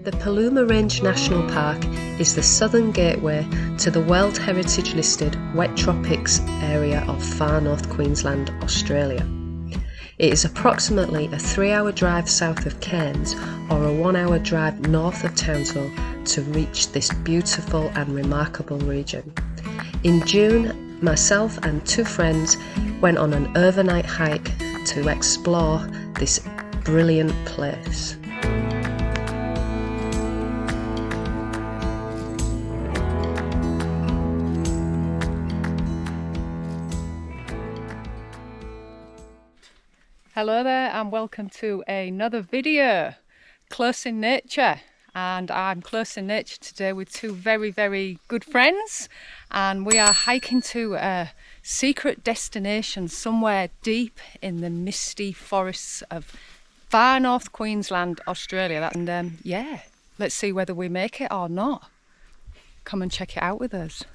The Paluma Range National Park is the southern gateway to the World Heritage listed wet tropics area of far north Queensland, Australia. It is approximately a 3-hour drive south of Cairns or a 1-hour drive north of Townsville to reach this beautiful and remarkable region. In June, myself and 2 friends went on an overnight hike to explore this brilliant place. Hello there and welcome to another video, Close in Nature. And I'm close in nature today with 2 very good friends, and we are hiking to a secret destination somewhere deep in the misty forests of far north Queensland, Australia. And yeah, let's see whether we make it or not. Come and check it out with us.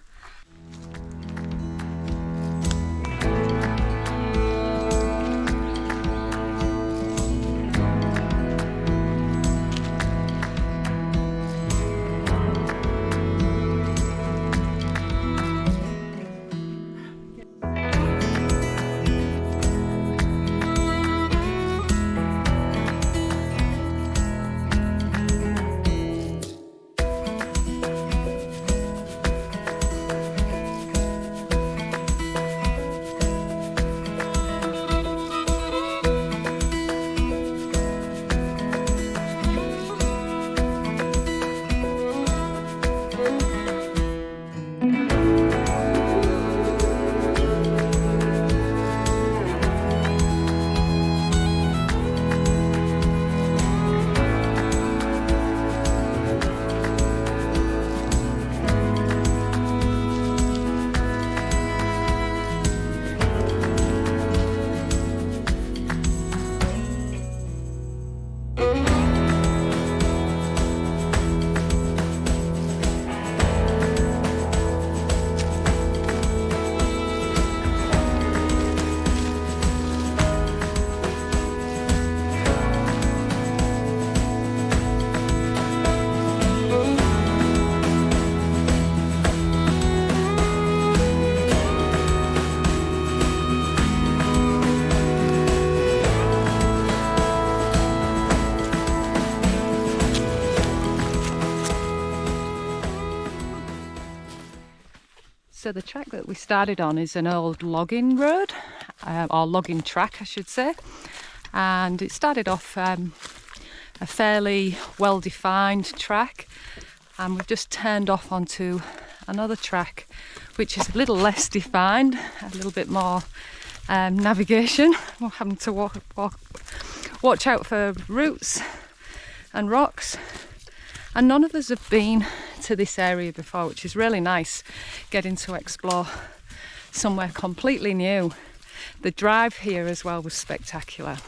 So the track that we started on is an old logging road, or logging track I should say, and it started off a fairly well-defined track, and we've just turned off onto another track which is a little less defined, a little bit more navigation. We're having to watch out for roots and rocks, and none of us have been to this area before, which is really nice, getting to explore somewhere completely new. The drive here as well was spectacular,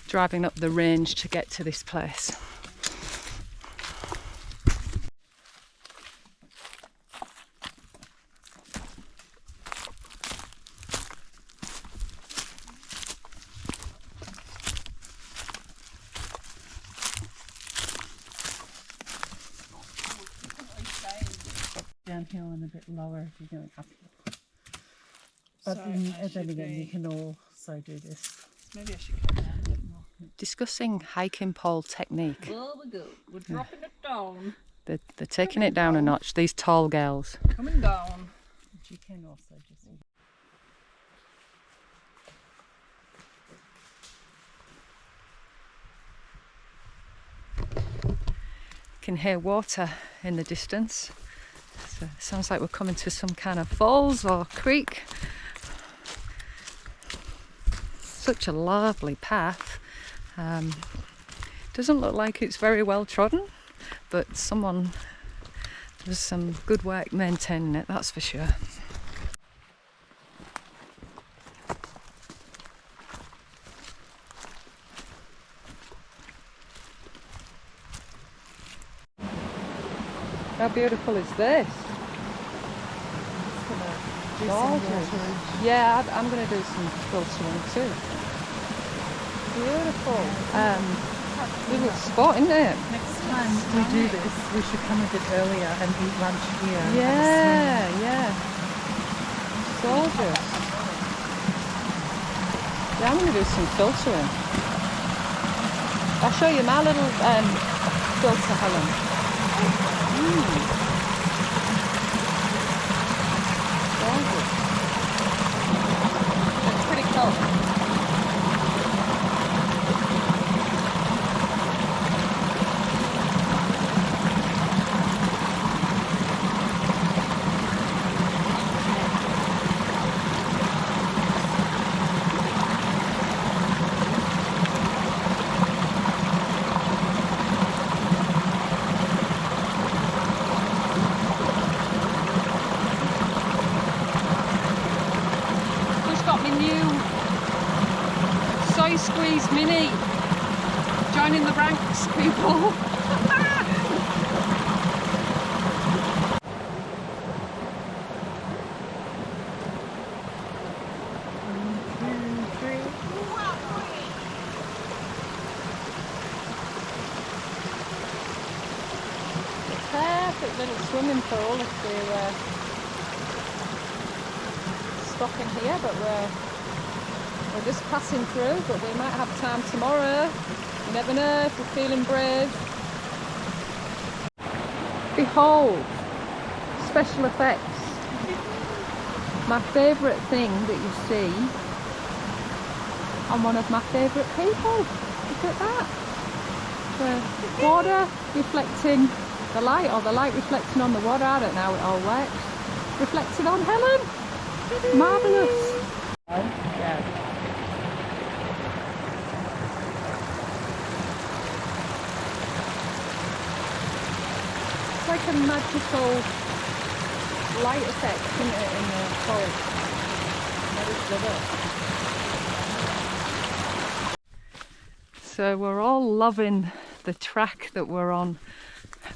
driving up the range to get to this place. Downhill and a bit lower if you're going uphill. But then again, you can also do this. Maybe I should come down a bit more. Discussing hiking pole technique. Well, we go. We're dropping it down. They're taking it down a notch, these tall girls. Coming down. But you can also just... You can hear water in the distance. So it sounds like we're coming to some kind of falls or creek. Such a lovely path. Doesn't look like it's very well trodden, but someone does some good work maintaining it, that's for sure. How beautiful is this? Gorgeous. Yeah, I'm going to do some filtering too. Beautiful. Little spot, isn't it? Next time we do this, we should come a bit earlier and eat lunch here. and have a Yeah, yeah. Gorgeous. Yeah, I'm going to do some filtering. I'll show you my little filter, Helen. Gorgeous. It's pretty cool. Squeeze mini, joining the ranks, people. Perfect little swimming pool if we're stopping here, but we're just passing through, but we might have time tomorrow. You never know if we're feeling brave. Behold, special effects. My favourite thing that you see on one of my favourite people. Look at that. The water reflecting the light, or the light reflecting on the water. I don't know how it all works. Reflected on Helen. Marvellous. Yeah. It's like a magical light effect, isn't it, in the forest? I just love it. So we're all loving the track that we're on.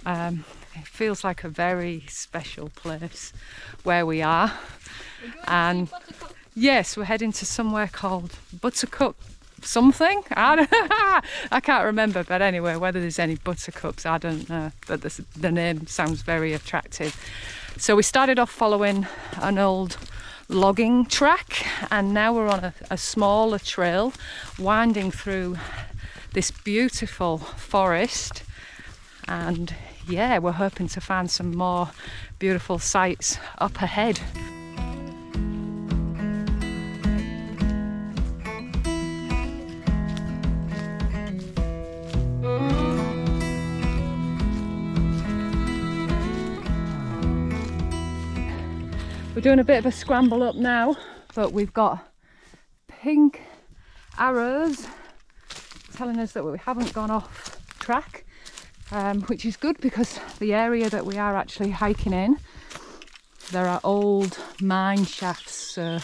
It feels like a very special place where we are. And yes, we're heading to somewhere called Buttercup something. I can't remember, but anyway, whether there's any buttercups, I don't know, but the name sounds very attractive. So we started off following an old logging track, and now we're on a smaller trail winding through this beautiful forest. And yeah, we're hoping to find some more beautiful sights up ahead. We're doing a bit of a scramble up now, but we've got pink arrows telling us that we haven't gone off track, which is good because the area that we are actually hiking in, there are old mine shafts, so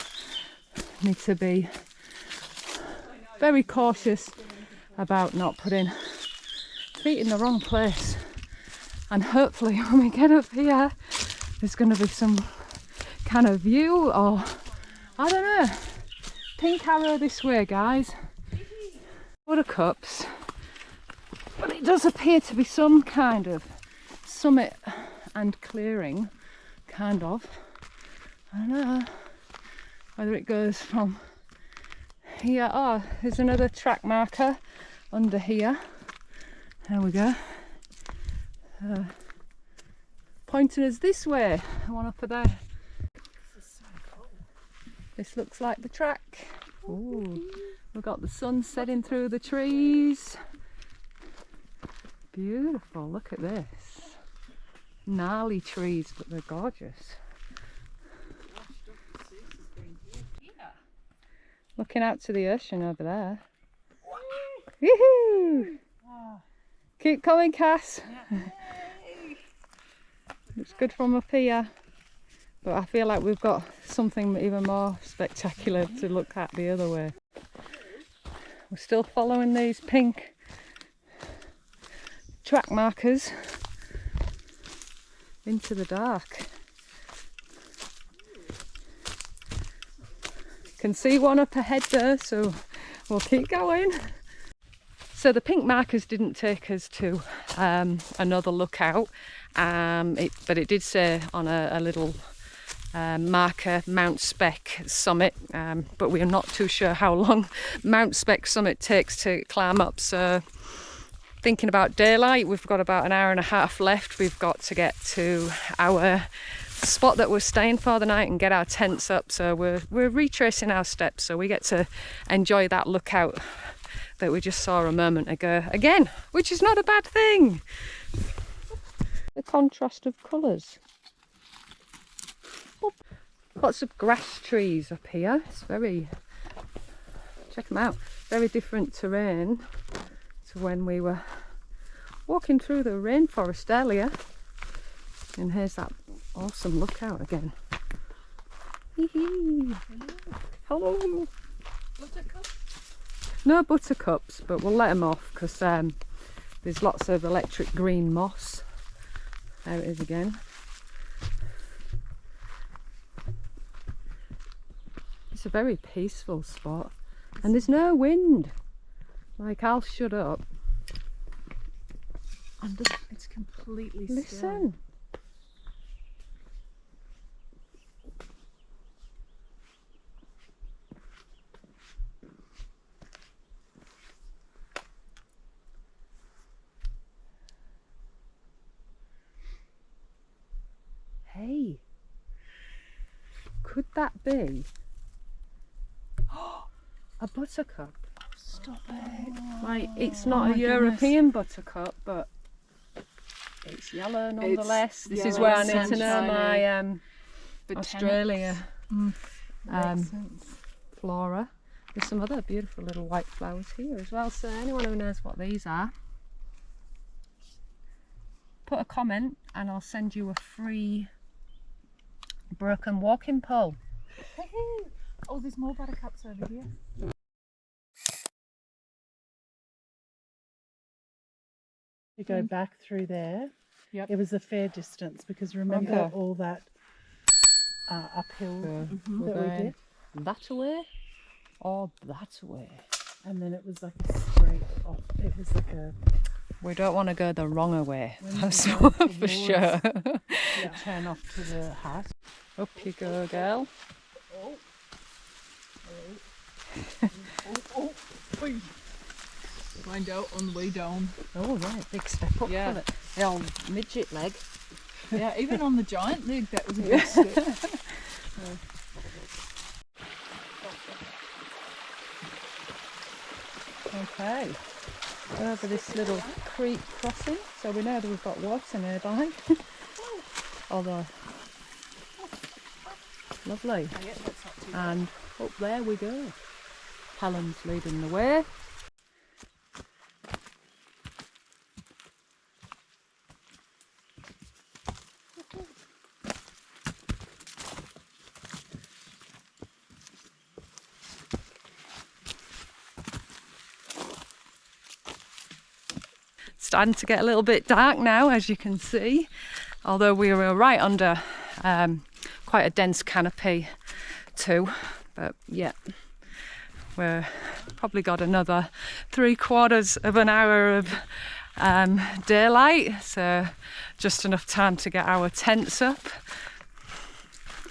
need to be very cautious about not putting feet in the wrong place. And hopefully when we get up here, there's going to be some kind of view, or I don't know. Pink arrow this way, guys. Buttercups, but it does appear to be some kind of summit and clearing, kind of. I don't know whether it goes from here. Oh, there's another track marker under here. There we go. Pointing us this way. One up there. This looks like the track. Ooh, we've got the sun setting through the trees. Beautiful, look at this. Gnarly trees, but they're gorgeous. Looking out to the ocean over there. Woohoo! Keep coming, Cass. Looks good from up here. But I feel like we've got something even more spectacular to look at the other way. We're still following these pink track markers into the dark. Can see one up ahead there, so we'll keep going. So the pink markers didn't take us to another lookout, but it did say on a little marker Mount Speck Summit, but we are not too sure how long Mount Speck Summit takes to climb up. So thinking about daylight, we've got about an hour and a half left. We've got to get to our spot that we're staying for the night and get our tents up. So we're retracing our steps, so we get to enjoy that lookout that we just saw a moment ago again, which is not a bad thing. The contrast of colours. Lots of grass trees up here. It's very, check them out, very different terrain to when we were walking through the rainforest earlier. And here's that awesome lookout again. Hee-hee. Hello. Buttercup? No buttercups, but we'll let them off because there's lots of electric green moss. There it is again. It's a very peaceful spot and there's no wind. Like, I'll shut up. And it's completely still. Listen. Hey, could that be a buttercup? Stop it. Like, it's Oh not my a European buttercup, but it's yellow nonetheless. This is yellow where I need to know sunshiny. my Australia Makes sense. flora. There's some other beautiful little white flowers here as well, so anyone who knows what these are, put a comment and I'll send you a free broken walking pole. Oh, there's more buttercups over here. You go back through there. Yep. It was a fair distance because remember Okay. all that uphill So that we're we going did, that way or that way. and then it was like a straight off. It was like a We don't want to go the wrong way, When that's we go for towards- sure. turn off to the hut. Up you go, girl. Find out on the way down. Oh right, big step up Yeah. for it. The old midget leg. Yeah, even on the giant leg, that was a big step. Okay. Over this little creek crossing, so we know that we've got water nearby. Although, lovely. And up there we go. Helen's leading the way. Starting to get a little bit dark now, as you can see, although we were right under quite a dense canopy too, but yeah, we're probably got another 3/4 of an hour of daylight, so just enough time to get our tents up.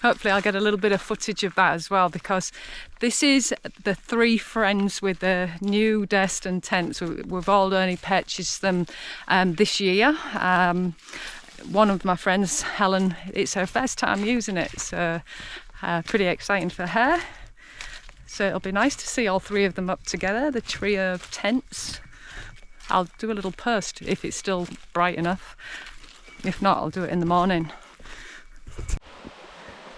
Hopefully I'll get a little bit of footage of that as well, because this is the 3 friends with the new Destin tents. We've all only purchased them this year. One of my friends, Helen, it's her first time using it, so pretty exciting for her. So it'll be nice to see all 3 of them up together, the trio of tents. I'll do a little post if it's still bright enough. If not, I'll do it in the morning.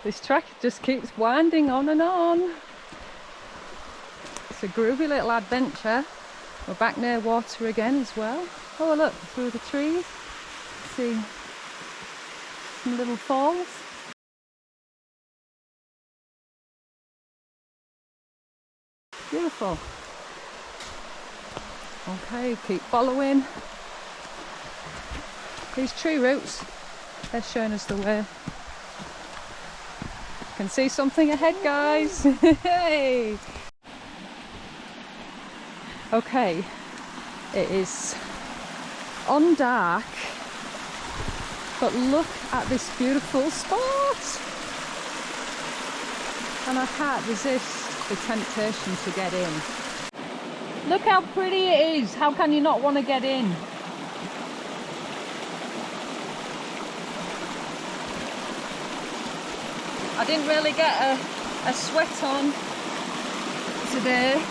This track just keeps winding on and on. It's a groovy little adventure. We're back near water again as well. Oh look, through the trees, see some little falls. Beautiful. Okay, keep following. These tree roots, they're showing us the way. Can see something ahead, guys. Hey. Okay, It is on dark, but look at this beautiful spot. And I can't resist the temptation to get in. Look how pretty it is. How can you not want to get in? I didn't really get a sweat on today.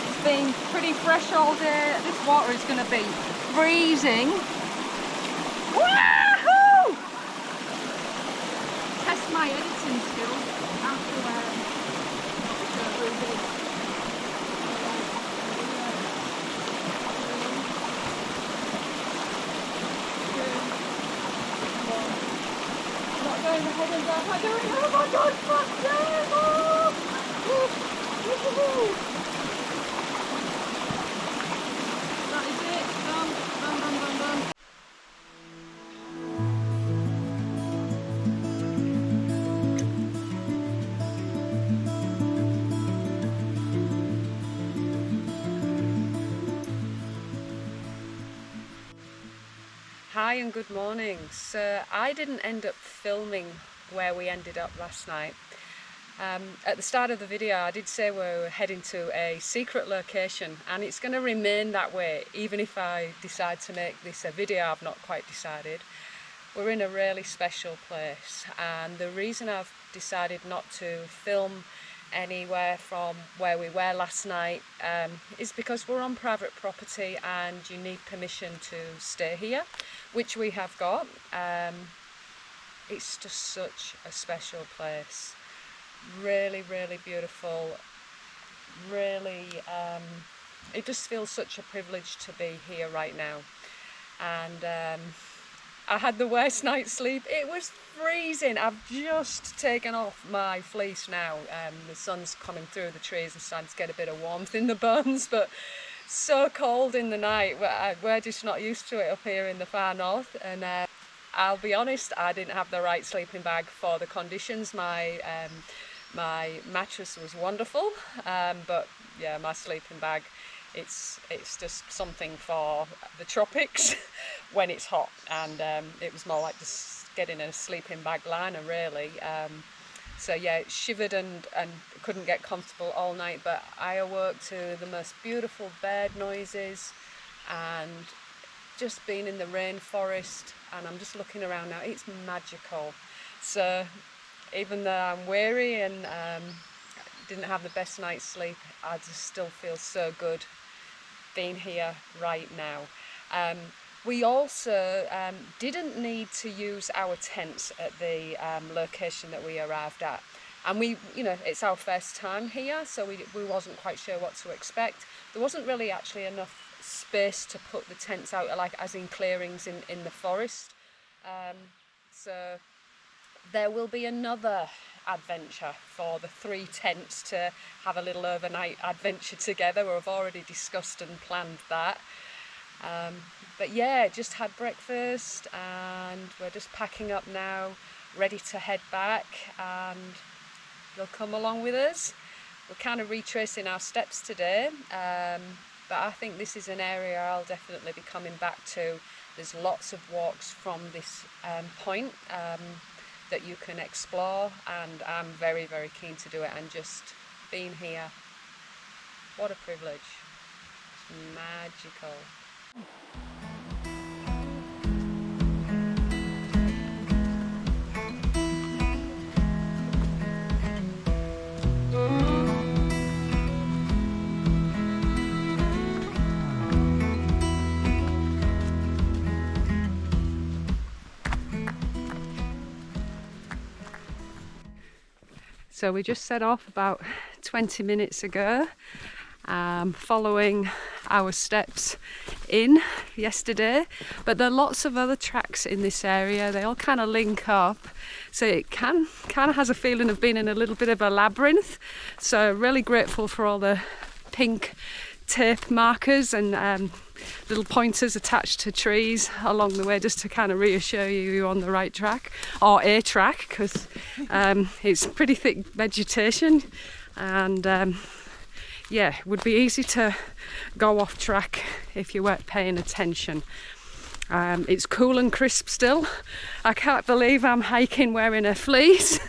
It's been pretty fresh all day. This water is going to be freezing. Woohoo! Test my editing skills after not going ahead and down. I'm doing, oh my god, fuck that is it. Done. Hi and good morning. So I didn't end up filming where we ended up last night. At the start of the video I did say we were heading to a secret location, and it's going to remain that way even if I decide to make this a video. I've not quite decided. We're in a really special place, and the reason I've decided not to film anywhere from where we were last night is because we're on private property and you need permission to stay here, which we have got. It's just such a special place. Really, really beautiful. Really, it just feels such a privilege to be here right now. And I had the worst night's sleep. It was freezing. I've just taken off my fleece now. The sun's coming through the trees and starting to get a bit of warmth in the bones, but so cold in the night. We're just not used to it up here in the far north. And I'll be honest, I didn't have the right sleeping bag for the conditions. My mattress was wonderful, but yeah, my sleeping bag, it's just something for the tropics when it's hot, and it was more like just getting a sleeping bag liner really. So yeah, it shivered and couldn't get comfortable all night, but I awoke to the most beautiful bird noises and just being in the rainforest, and I'm just looking around now. It's magical. So even though I'm weary and didn't have the best night's sleep, I just still feel so good being here right now. We also didn't need to use our tents at the location that we arrived at, and it's our first time here, so we wasn't quite sure what to expect. There wasn't really actually enough space to put the tents out, like as in clearings in the forest. So there will be another adventure for the 3 tents to have a little overnight adventure together. We've already discussed and planned that. But yeah, just had breakfast and we're just packing up now, ready to head back, and you'll come along with us. We're kind of retracing our steps today, but I think this is an area I'll definitely be coming back to. There's lots of walks from this point that you can explore, and I'm very, very keen to do it. And just being here, what a privilege. It's magical. So we just set off about 20 minutes ago, following our steps in yesterday, but there are lots of other tracks in this area. They all kind of link up, so it kind of has a feeling of being in a little bit of a labyrinth. So really grateful for all the pink tape markers and little pointers attached to trees along the way, just to kind of reassure you're on the right track, or a track, because it's pretty thick vegetation. And yeah, it would be easy to go off track if you weren't paying attention. It's cool and crisp still. I can't believe I'm hiking wearing a fleece.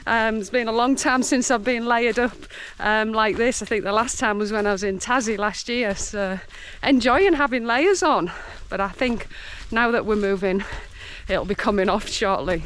It's been a long time since I've been layered up like this. I think the last time was when I was in Tassie last year, so enjoying having layers on. But I think now that we're moving, it'll be coming off shortly.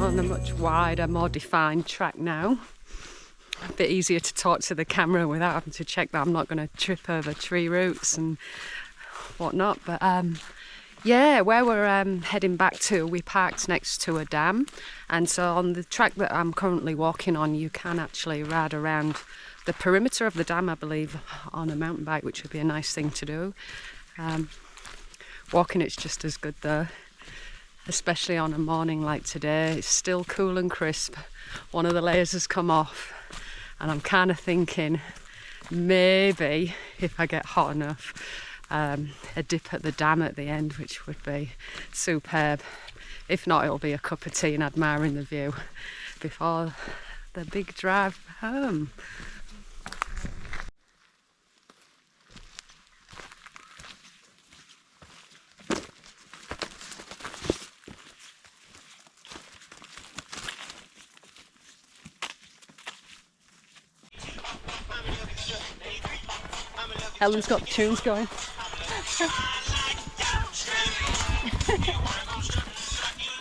On a much wider, more defined track now. A bit easier to talk to the camera without having to check that I'm not going to trip over tree roots and whatnot. But yeah, where we're heading back to, we parked next to a dam, and so on the track that I'm currently walking on, you can actually ride around the perimeter of the dam, I believe, on a mountain bike, which would be a nice thing to do. Walking it's just as good though, especially on a morning like today. It's still cool and crisp. One of the layers has come off, and I'm kind of thinking maybe if I get hot enough, a dip at the dam at the end, which would be superb. If not, it'll be a cup of tea and admiring the view before the big drive home. Helen's got the tunes going.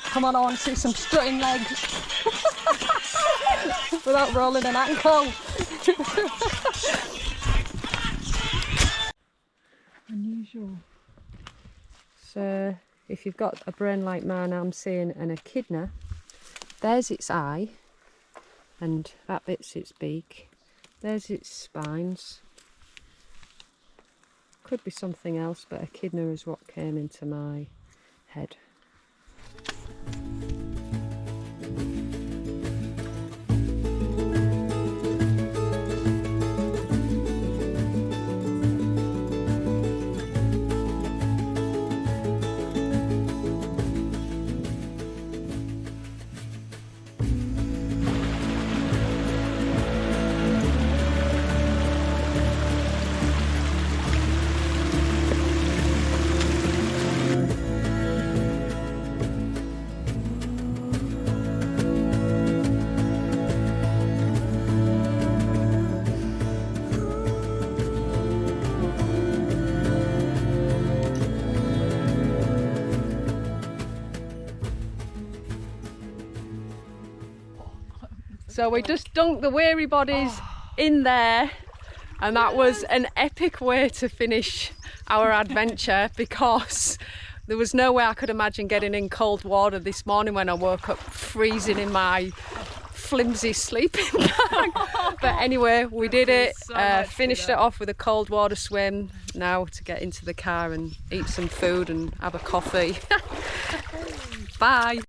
Come on, I want to see some strutting legs without rolling an ankle. Unusual. So, if you've got a brain like mine, I'm seeing an echidna. There's its eye, and that bit's its beak. There's its spines. Could be something else, but echidna is what came into my head. So we just dunked the weary bodies in there, and that was an epic way to finish our adventure, because there was no way I could imagine getting in cold water this morning when I woke up freezing in my flimsy sleeping bag. But anyway, we did it, finished it off with a cold water swim. Now to get into the car and eat some food and have a coffee. Bye.